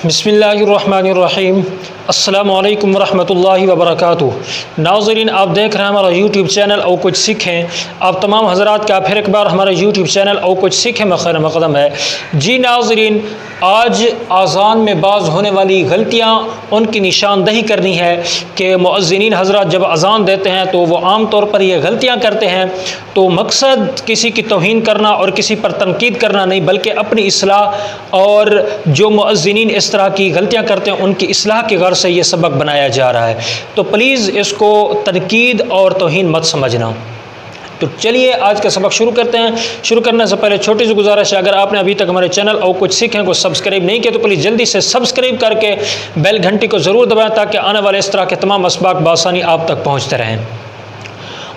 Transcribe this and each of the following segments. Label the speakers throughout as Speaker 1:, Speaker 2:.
Speaker 1: बिस्मिल्लाहिर्रहमानिर्रहीम। अस्सलामु अलैकुम वरहमतुल्लाहि वबरकातुह। नाज़रीन, आप देख रहे हैं हमारा यूट्यूब चैनल और कुछ सीखें। आप तमाम हज़रात का फिर एक बार हमारा यूट्यूब चैनल और कुछ सीखें में खैर मक़दम है। जी नाज़रीन, आज आज़ान में बाज़ होने वाली गलतियाँ उनकी निशानदही करनी है कि मुअज़्ज़िनीन हज़रात जब अज़ान देते हैं तो वो आम तौर पर ये गलतियाँ करते हैं। तो मकसद किसी की तौहीन करना और किसी पर तनकीद करना नहीं, बल्कि अपनी इस्लाह और जो मुअज़्ज़िनीन इस तरह की गलतियाँ करते हैं उनकी इस्लाह के गर्ज़ से ये सबक बनाया जा रहा है। तो प्लीज़ इसको तनकीद और तौहीन मत समझना। तो चलिए आज का सबक शुरू करते हैं। शुरू करने से पहले छोटी सी गुजारिश है, अगर आपने अभी तक हमारे चैनल और कुछ सीखें को सब्सक्राइब नहीं किया तो प्लीज़ जल्दी से सब्सक्राइब करके बेल घंटी को ज़रूर दबाएं ताकि आने वाले इस तरह के तमाम असबाक बआसानी आप तक पहुँचते रहें।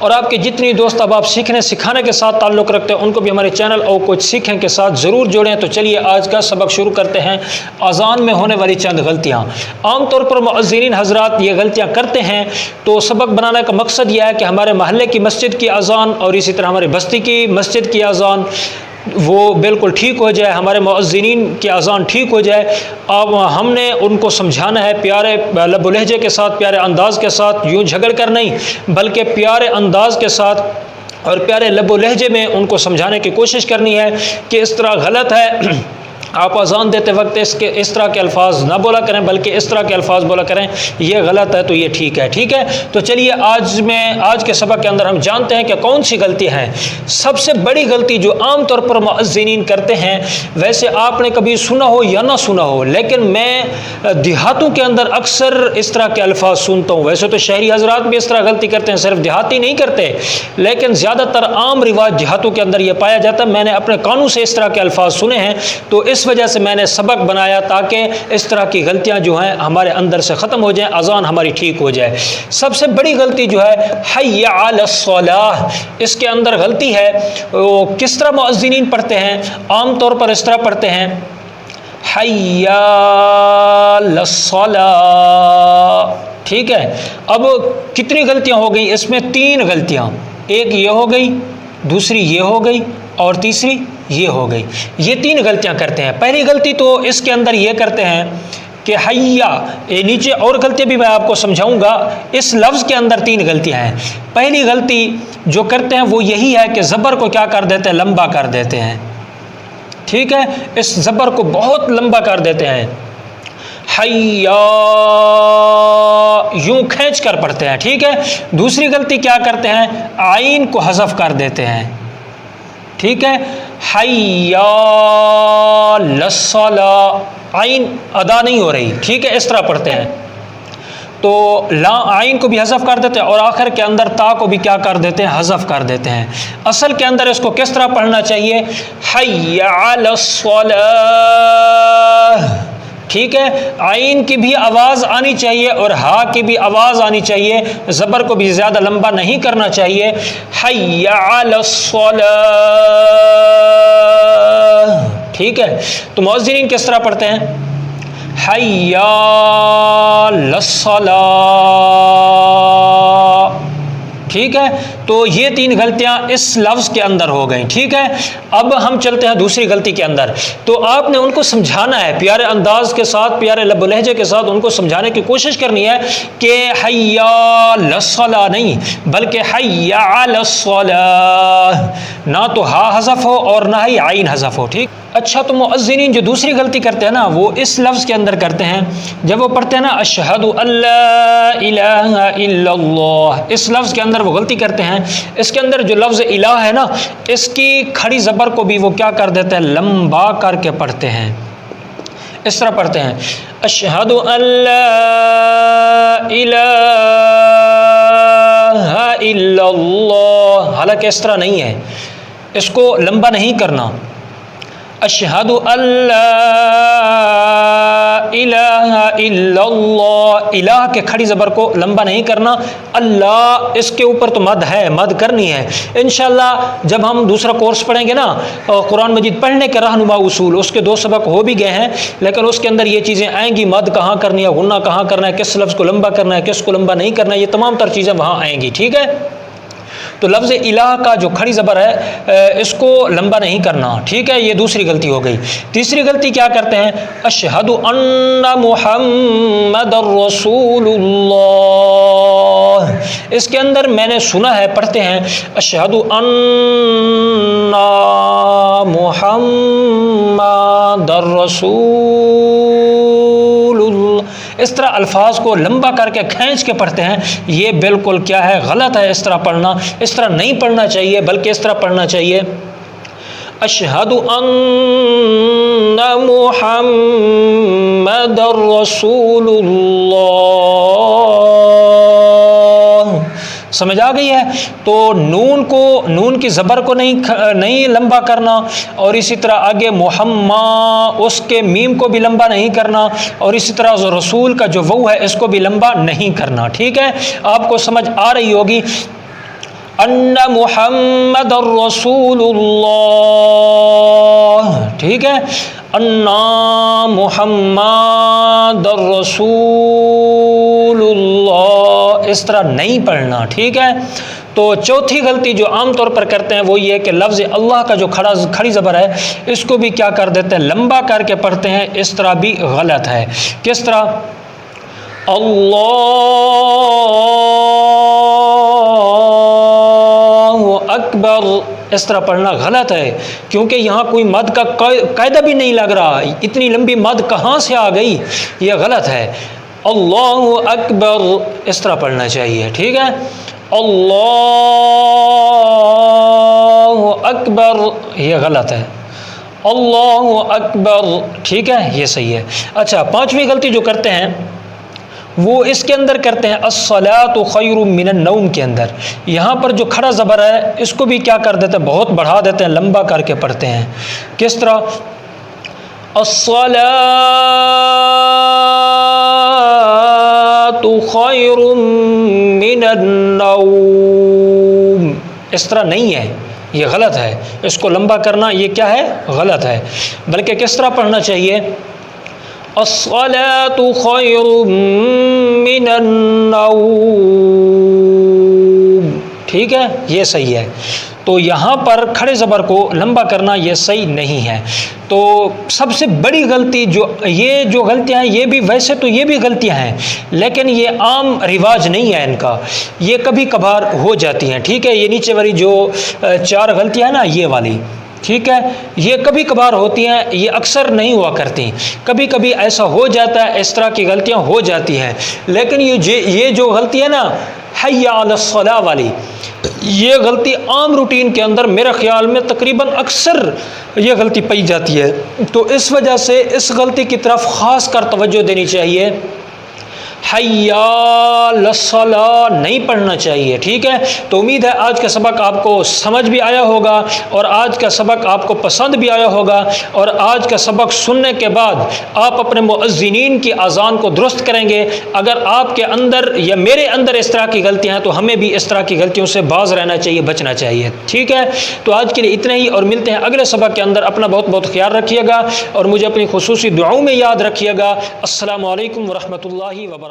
Speaker 1: और आपके जितनी दोस्त अब आप सीखने सिखाने के साथ ताल्लुक़ रखते हैं उनको भी हमारे चैनल और कुछ सीखें के साथ ज़रूर जोड़ें। तो चलिए आज का सबक शुरू करते हैं। अज़ान में होने वाली चंद गलतियाँ। आम तौर पर मुअज़्ज़िनीन हज़रात ये गलतियाँ करते हैं। तो सबक बनाने का मकसद यह है कि हमारे महल्ले की मस्जिद की अज़ान और इसी तरह हमारी बस्ती की मस्जिद की अज़ान वो बिल्कुल ठीक हो जाए, हमारे मुअज़्ज़िनीन की अज़ान ठीक हो जाए। अब हमने उनको समझाना है प्यारे लबो लहजे के साथ, प्यारे अंदाज़ के साथ, यूँ झगड़ कर नहीं बल्कि प्यारे अंदाज़ के साथ और प्यारे लबो लहजे में उनको समझाने की कोशिश करनी है कि इस तरह गलत है। आप अज़ान देते वक्त इस तरह के अल्फाज ना बोला करें बल्कि इस तरह के अल्फाज बोला करें, ये गलत है तो ये ठीक है। ठीक है, तो चलिए आज के सबक के अंदर हम जानते हैं कि कौन सी गलती हैं। सबसे बड़ी गलती जो आम तौर पर मुअज़्ज़िनीन करते हैं, वैसे आपने कभी सुना हो या ना सुना हो, लेकिन मैं देहातों के अंदर अक्सर इस तरह के अल्फाज सुनता हूँ। वैसे तो शहरी हज़रात भी इस तरह गलती करते हैं, सिर्फ देहाती नहीं करते, लेकिन ज़्यादातर आम रिवाज देहातों के अंदर यह पाया जाता है। मैंने अपने कानों से इस तरह के अल्फाज सुने हैं, तो इस वजह से मैंने सबक बनाया ताकि इस तरह की गलतियां जो हैं हमारे अंदर से ख़त्म हो जाएं, अज़ान हमारी ठीक हो जाए। सबसे बड़ी गलती जो है हय्या अलस्सलाह, इसके अंदर गलती है। वो किस तरह मुअज़्ज़िनीन पढ़ते हैं? आम तौर पर इस तरह पढ़ते हैं, हय्या अलस्सलाह। ठीक है, अब कितनी गलतियां हो गई इसमें? 3 गलतियां। एक ये हो गई, दूसरी ये हो गई और तीसरी ये हो गई। ये 3 गलतियां करते हैं। पहली गलती तो इसके अंदर ये करते हैं कि हय्या, ये नीचे और गलती भी मैं आपको समझाऊंगा। इस लफ्ज़ के अंदर 3 गलतियां हैं। पहली गलती जो करते हैं वो यही है कि ज़बर को क्या कर देते हैं? लंबा कर देते हैं। ठीक है, इस ज़बर को बहुत लंबा कर देते हैं। हय्या यूं खींच कर पढ़ते हैं। ठीक है, दूसरी गलती क्या करते हैं? आइन को हज़फ कर देते हैं। ठीक है, हय्या लस्सलाह, आइन अदा नहीं हो रही। ठीक है, इस तरह पढ़ते हैं। तो ला आइन को भी हज़फ कर देते हैं और आखिर के अंदर ता को भी क्या कर देते हैं? हज़फ कर देते हैं। असल के अंदर इसको किस तरह पढ़ना चाहिए? हय्या अलस्सलाह। ठीक है, आइन की भी आवाज़ आनी चाहिए और हा की भी आवाज़ आनी चाहिए। ज़बर को भी ज़्यादा लंबा नहीं करना चाहिए। हय्या अलस्सलाह। ठीक है, तो मुअज़्ज़िनीन किस तरह पढ़ते हैं? हय्या लस्सलाह। ठीक है, तो ये 3 गलतियां इस लफ्ज़ के अंदर हो गई। ठीक है, अब हम चलते हैं दूसरी गलती के अंदर। तो आपने उनको समझाना है प्यारे अंदाज के साथ, प्यारे लबो लहजे के साथ उनको समझाने की कोशिश करनी है कि हय्या लस्सलाह नहीं बल्कि हय्या अलस्सलाह, ना तो हा हज़फ हो और ना ही आइन हज़फ हो। ठीक, अच्छा, तो मुअज़्ज़िनीन जो दूसरी गलती करते हैं ना वो इस लफ्ज़ के अंदर करते हैं। जब वो पढ़ते हैं ना अशहदु अल्ला इलाहा इल्लल्लाह, इस लफ्ज़ के अंदर वो गलती करते हैं। इसके अंदर जो लफ्ज़ इलाह है ना, इसकी खड़ी ज़बर को भी वो क्या कर देते हैं? लंबा करके पढ़ते हैं। इस तरह पढ़ते हैं, अशहदु अल्ला इलाहा इल्लल्लाह। हालांकि इस तरह नहीं है, इसको लंबा नहीं करना। अशहदु अल्ला इलाहा इल्लल्लाह, इलाह के खड़ी ज़बर को लंबा नहीं करना। अल्लाह, इसके ऊपर तो मद है, मद करनी है। इंशाअल्लाह जब हम दूसरा कोर्स पढ़ेंगे ना कुरान मजीद पढ़ने के रहनुमा उसूल, उसके 2 सबक हो भी गए हैं, लेकिन उसके अंदर ये चीज़ें आएंगी। मद कहाँ करनी है, गुन्ना कहाँ करना है, किस लफ्ज़ को लंबा करना है, किस को लंबा नहीं करना है, ये तमाम तर चीज़ें वहाँ आएंगी। ठीक है, تو لفظ الہ کا جو کھڑی زبر ہے اس کو لمبا نہیں کرنا، ٹھیک ہے، یہ دوسری غلطی ہو گئی۔ تیسری غلطی کیا کرتے ہیں؟ اشہد ان محمد الرسول اللہ، اس کے اندر میں نے سنا ہے پڑھتے ہیں اشہد ان محمد الرسول اللہ، اس طرح الفاظ کو لمبا کر کے کھینچ کے پڑھتے ہیں، یہ بالکل کیا ہے؟ غلط ہے اس طرح پڑھنا، اس طرح نہیں پڑھنا چاہیے، بلکہ اس طرح پڑھنا چاہیے اشہد ان محمد الرسول اللہ۔ سمجھ آ گئی ہے؟ تو نون کی زبر کو نہیں لمبا کرنا، اور اسی طرح آگے محمد اس کے میم کو بھی لمبا نہیں کرنا، اور اسی طرح رسول کا جو وہ ہے اس کو بھی لمبا نہیں کرنا، ٹھیک ہے؟ آپ کو سمجھ آ رہی ہوگی۔ ان محمد الرسول اللہ، ٹھیک ہے، ان محمد الرسول اللہ، اس طرح نہیں پڑھنا، ٹھیک ہے؟ تو چوتھی غلطی جو عام طور پر کرتے ہیں وہ یہ کہ لفظ اللہ کا جو کھڑی زبر ہے اس کو بھی کیا کر دیتے ہیں؟ لمبا کر کے پڑھتے ہیں، اس طرح بھی غلط ہے۔ کس طرح؟ اللہ اکبر، اس طرح پڑھنا غلط ہے، کیونکہ یہاں کوئی مد کا قاعدہ بھی نہیں لگ رہا، اتنی لمبی مد کہاں سے آ گئی؟ یہ غلط ہے۔ اللہ اکبر اس طرح پڑھنا چاہیے، ٹھیک ہے؟ اللہ اکبر، یہ غلط ہے، اللہ اکبر، ٹھیک ہے، یہ صحیح ہے۔ اچھا، پانچویں غلطی جو کرتے ہیں وہ اس کے اندر کرتے ہیں الصلاۃ خیر من النوم کے اندر، یہاں پر جو کھڑا زبر ہے اس کو بھی کیا کر دیتے ہیں؟ بہت بڑھا دیتے ہیں، لمبا کر کے پڑھتے ہیں۔ کس طرح؟ الصلاۃ خیر من النوم، اس طرح نہیں ہے، یہ غلط ہے، اس کو لمبا کرنا یہ کیا ہے؟ غلط ہے، بلکہ کس طرح پڑھنا چاہیے؟ الصلاۃ خیر من النوم، ٹھیک ہے، یہ صحیح ہے۔ تو یہاں پر کھڑے زبر کو لمبا کرنا یہ صحیح نہیں ہے۔ تو سب سے بڑی غلطی یہ جو غلطیاں ہیں، یہ بھی ویسے تو یہ بھی غلطیاں ہیں، لیکن یہ عام رواج نہیں ہے ان کا، یہ کبھی کبھار ہو جاتی ہیں، ٹھیک ہے؟ یہ نیچے والی جو 4 غلطیاں ہیں نا، یہ والی، ٹھیک ہے، یہ کبھی کبھار ہوتی ہیں، یہ اکثر نہیں ہوا کرتی، کبھی کبھی ایسا ہو جاتا ہے، اس طرح کی غلطیاں ہو جاتی ہیں، لیکن یہ جو غلطی ہے نا حی علی الصلاۃ والی، یہ غلطی عام روٹین کے اندر میرے خیال میں تقریباً اکثر یہ غلطی پائی جاتی ہے، تو اس وجہ سے اس غلطی کی طرف خاص کر توجہ دینی چاہیے۔ حی علی الصلاۃ نہیں پڑھنا چاہیے، ٹھیک ہے؟ تو امید ہے آج کا سبق آپ کو سمجھ بھی آیا ہوگا، اور آج کا سبق آپ کو پسند بھی آیا ہوگا، اور آج کا سبق سننے کے بعد آپ اپنے مؤذنین کی اذان کو درست کریں گے۔ اگر آپ کے اندر یا میرے اندر اس طرح کی غلطیاں ہیں تو ہمیں بھی اس طرح کی غلطیوں سے باز رہنا چاہیے، بچنا چاہیے، ٹھیک ہے؟ تو آج کے لیے اتنا ہی، اور ملتے ہیں اگلے سبق کے اندر۔ اپنا بہت بہت خیال رکھیے گا، اور مجھے اپنی خصوصی دعاؤں میں یاد رکھیے گا۔ السلام علیکم ورحمۃ اللہ وبرکاتہ۔